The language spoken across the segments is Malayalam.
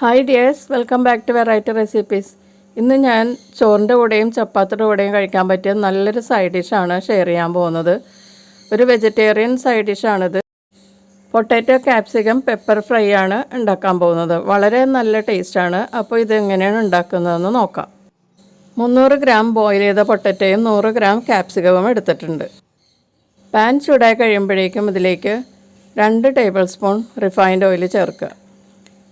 Hi dears, welcome back to variety recipes. ഇന്ന് ഞാൻ ചോറിൻ്റെ കൂടെയും ചപ്പാത്തിയുടെ കൂടെയും കഴിക്കാൻ പറ്റിയ നല്ലൊരു സൈഡ് ഡിഷാണ് ഷെയർ ചെയ്യാൻ പോകുന്നത്. ഒരു വെജിറ്റേറിയൻ സൈഡ് ഡിഷാണിത്. പൊട്ടാറ്റോ ക്യാപ്സിക്കം പെപ്പർ ഫ്രൈ ആണ് ഉണ്ടാക്കാൻ പോകുന്നത്. വളരെ നല്ല ടേസ്റ്റാണ്. അപ്പോൾ ഇതെങ്ങനെയാണ് ഉണ്ടാക്കുന്നതെന്ന് നോക്കാം. 300 ഗ്രാം ബോയിൽ ചെയ്ത പൊട്ടാറ്റോയും 100 ഗ്രാം ക്യാപ്സിക്കവും എടുത്തിട്ടുണ്ട്. പാൻ ചൂടായി കഴിയുമ്പോഴേക്കും ഇതിലേക്ക് 2 ടേബിൾ സ്പൂൺ റിഫൈൻഡ് ഓയിൽ ചേർക്കുക.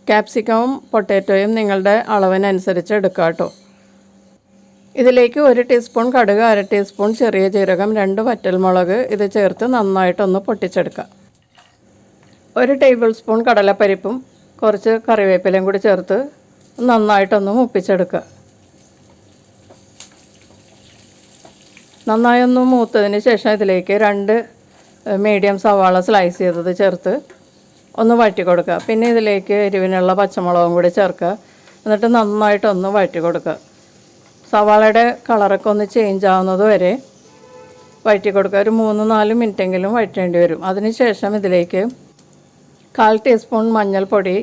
ക്യാപ്സിക്കവും പൊട്ടാറ്റോയും നിങ്ങളുടെ അളവിനനുസരിച്ച് എടുക്കുക കേട്ടോ. ഇതിലേക്ക് 1 ടീസ്പൂൺ കടുക്, 1/2 ടീസ്പൂൺ ചെറിയ ജീരകം, 2 വറ്റൽമുളക് ഇത് ചേർത്ത് നന്നായിട്ടൊന്ന് പൊട്ടിച്ചെടുക്കുക. 1 ടേബിൾ സ്പൂൺ കടലപ്പരിപ്പും കുറച്ച് കറിവേപ്പിലയും കൂടി ചേർത്ത് നന്നായിട്ടൊന്ന് മുപ്പിച്ചെടുക്കുക. നന്നായി ഒന്ന് മൂത്തതിന് ശേഷം ഇതിലേക്ക് 2 മീഡിയം സവാള സ്ലൈസ് ചെയ്തത് ചേർത്ത് ഒന്ന് വഴറ്റി കൊടുക്കുക. പിന്നെ ഇതിലേക്ക് എരിവിനുള്ള പച്ചമുളകും കൂടി ചേർക്കുക. എന്നിട്ട് നന്നായിട്ടൊന്ന് വഴറ്റി കൊടുക്കുക. സവാളയുടെ കളറൊക്കെ ഒന്ന് ചേഞ്ച് ആവുന്നത് വരെ വഴറ്റി കൊടുക്കുക. ഒരു 3-4 മിനിറ്റെങ്കിലും വഴറ്റേണ്ടി വരും. അതിനുശേഷം ഇതിലേക്ക് 1/4 ടീസ്പൂൺ മഞ്ഞൾപ്പൊടി,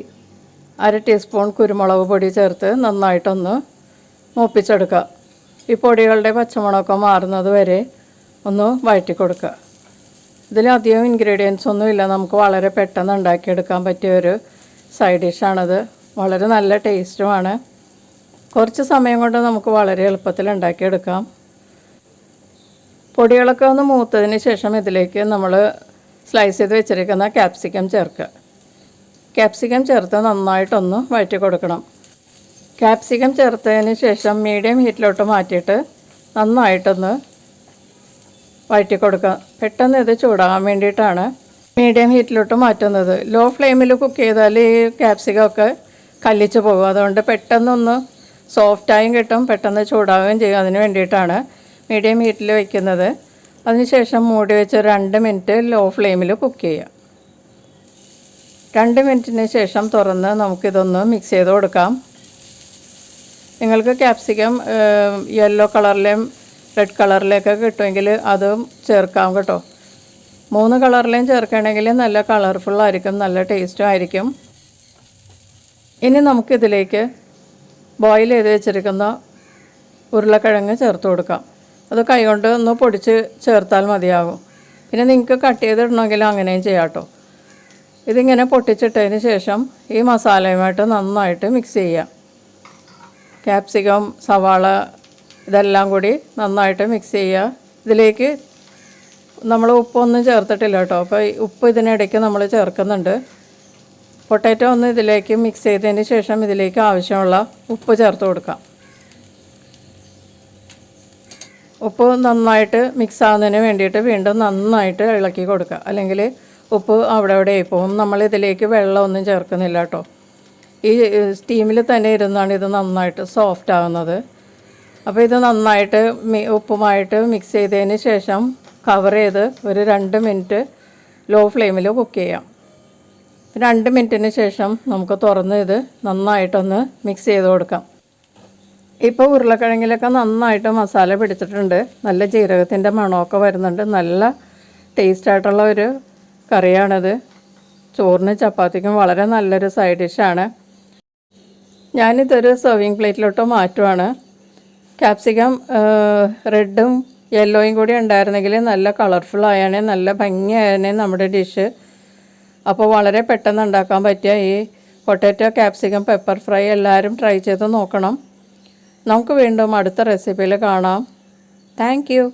1/2 ടീസ്പൂൺ കുരുമുളക് പൊടി ചേർത്ത് നന്നായിട്ടൊന്ന് മൂപ്പിച്ചെടുക്കുക. ഈ പൊടികളുടെ പച്ചമുളകൊക്കെ മാറുന്നത് വരെ ഒന്ന് വഴറ്റി കൊടുക്കുക. ഇതിലധികം ഇൻഗ്രീഡിയൻസ് ഒന്നുമില്ല. നമുക്ക് വളരെ പെട്ടെന്ന് ഉണ്ടാക്കിയെടുക്കാൻ പറ്റിയ ഒരു സൈഡ് ഡിഷാണത്. വളരെ നല്ല ടേസ്റ്റുമാണ്. കുറച്ച് സമയം കൊണ്ട് നമുക്ക് വളരെ എളുപ്പത്തിൽ ഉണ്ടാക്കിയെടുക്കാം. പൊടികളൊക്കെ ഒന്ന് മൂത്തതിന് ശേഷം ഇതിലേക്ക് നമ്മൾ സ്ലൈസ് ചെയ്ത് വെച്ചിരിക്കുന്ന ക്യാപ്സിക്കം ചേർക്കുക. ക്യാപ്സിക്കം ചേർത്ത് നന്നായിട്ടൊന്ന് വഴറ്റി കൊടുക്കണം. ക്യാപ്സിക്കം ചേർത്തതിന് ശേഷം മീഡിയം ഹീറ്റിലോട്ട് മാറ്റിയിട്ട് നന്നായിട്ടൊന്ന് വഴറ്റി കൊടുക്കുക. പെട്ടെന്ന് ഇത് ചൂടാകാൻ വേണ്ടിയിട്ടാണ് മീഡിയം ഹീറ്റിലോട്ട് മാറ്റുന്നത്. ലോ ഫ്ലെയിമിൽ കുക്ക് ചെയ്താൽ ഈ ക്യാപ്സിക്കമൊക്കെ കല്ലിച്ച് പോകും. അതുകൊണ്ട് പെട്ടെന്നൊന്ന് സോഫ്റ്റായും കിട്ടും, പെട്ടെന്ന് ചൂടാവുകയും ചെയ്യും. അതിന് വേണ്ടിയിട്ടാണ് മീഡിയം ഹീറ്റിൽ വയ്ക്കുന്നത്. അതിനുശേഷം മൂടി വെച്ച് 2 മിനിറ്റ് ലോ ഫ്ലെയിമിൽ കുക്ക് ചെയ്യുക. 2 മിനിറ്റിന് ശേഷം തുറന്ന് നമുക്കിതൊന്ന് മിക്സ് ചെയ്ത് കൊടുക്കാം. നിങ്ങൾക്ക് ക്യാപ്സിക്കം യെല്ലോ കളറിലെയും റെഡ് കളറിലൊക്കെ കിട്ടുമെങ്കിൽ അതും ചേർക്കാം കേട്ടോ. 3 കളറിലെയും ചേർക്കുകയാണെങ്കിൽ നല്ല കളർഫുള്ളായിരിക്കും, നല്ല ടേസ്റ്റും ആയിരിക്കും. ഇനി നമുക്കിതിലേക്ക് ബോയിൽ ചെയ്ത് വെച്ചിരിക്കുന്ന ഉരുളക്കിഴങ്ങ് ചേർത്ത് കൊടുക്കാം. അത് കൈകൊണ്ട് ഒന്ന് പൊടിച്ച് ചേർത്താൽ മതിയാകും. പിന്നെ നിങ്ങൾക്ക് കട്ട് ചെയ്തിടണമെങ്കിൽ അങ്ങനെയും ചെയ്യാം കേട്ടോ. ഇതിങ്ങനെ പൊട്ടിച്ചിട്ടതിന് ശേഷം ഈ മസാലയുമായിട്ട് നന്നായിട്ട് മിക്സ് ചെയ്യാം. ക്യാപ്സിക്കം, സവാള ഇതെല്ലാം കൂടി നന്നായിട്ട് മിക്സ് ചെയ്യുക. ഇതിലേക്ക് നമ്മൾ ഉപ്പൊന്നും ചേർത്തിട്ടില്ല കേട്ടോ. അപ്പോൾ ഉപ്പ് ഇതിനിടയ്ക്ക് നമ്മൾ ചേർക്കുന്നുണ്ട്. പൊട്ടാറ്റോ ഒന്ന് ഇതിലേക്ക് മിക്സ് ചെയ്തതിന് ശേഷം ഇതിലേക്ക് ആവശ്യമുള്ള ഉപ്പ് ചേർത്ത് കൊടുക്കാം. ഉപ്പ് നന്നായിട്ട് മിക്സ് ആവുന്നതിന് വേണ്ടിയിട്ട് വീണ്ടും നന്നായിട്ട് ഇളക്കി കൊടുക്കുക. അല്ലെങ്കിൽ ഉപ്പ് അവിടെ ആയിപ്പോവും. നമ്മളിതിലേക്ക് വെള്ളമൊന്നും ചേർക്കുന്നില്ല കേട്ടോ. ഈ സ്റ്റീമിൽ തന്നെ ഇരുന്നാണ് ഇത് നന്നായിട്ട് സോഫ്റ്റ് ആവുന്നത്. അപ്പോൾ ഇത് നന്നായിട്ട് ഉപ്പുമായിട്ട് മിക്സ് ചെയ്തതിന് ശേഷം കവർ ചെയ്ത് ഒരു 2 മിനിറ്റ് ലോ ഫ്ലെയിമിൽ കുക്ക് ചെയ്യാം. 2 മിനിറ്റിന് ശേഷം നമുക്ക് തുറന്ന് ഇത് നന്നായിട്ടൊന്ന് മിക്സ് ചെയ്ത് കൊടുക്കാം. ഇപ്പോൾ ഉരുളക്കിഴങ്ങിലൊക്കെ നന്നായിട്ട് മസാല പിടിച്ചിട്ടുണ്ട്. നല്ല ജീരകത്തിൻ്റെ മണമൊക്കെ വരുന്നുണ്ട്. നല്ല ടേസ്റ്റായിട്ടുള്ള ഒരു കറിയാണിത്. ചോറിന് ചപ്പാത്തിക്കും വളരെ നല്ലൊരു സൈഡ് ഡിഷാണ്. ഞാനിതൊരു സെർവിങ് പ്ലേറ്റിലോട്ട് മാറ്റുവാണ്. ക്യാപ്സിക്കം റെഡും യെല്ലോയും കൂടി ഉണ്ടായിരുന്നെങ്കിൽ നല്ല കളർഫുള്ളായാണ്, നല്ല ഭംഗിയായാണ് നമ്മുടെ ഡിഷ്. അപ്പോൾ വളരെ പെട്ടെന്ന് ഉണ്ടാക്കാൻ പറ്റിയ ഈ പൊട്ടാറ്റോ ക്യാപ്സിക്കം പെപ്പർ ഫ്രൈ എല്ലാവരും ട്രൈ ചെയ്ത് നോക്കണം. നമുക്ക് വീണ്ടും അടുത്ത റെസിപ്പിയിൽ കാണാം. Thank you.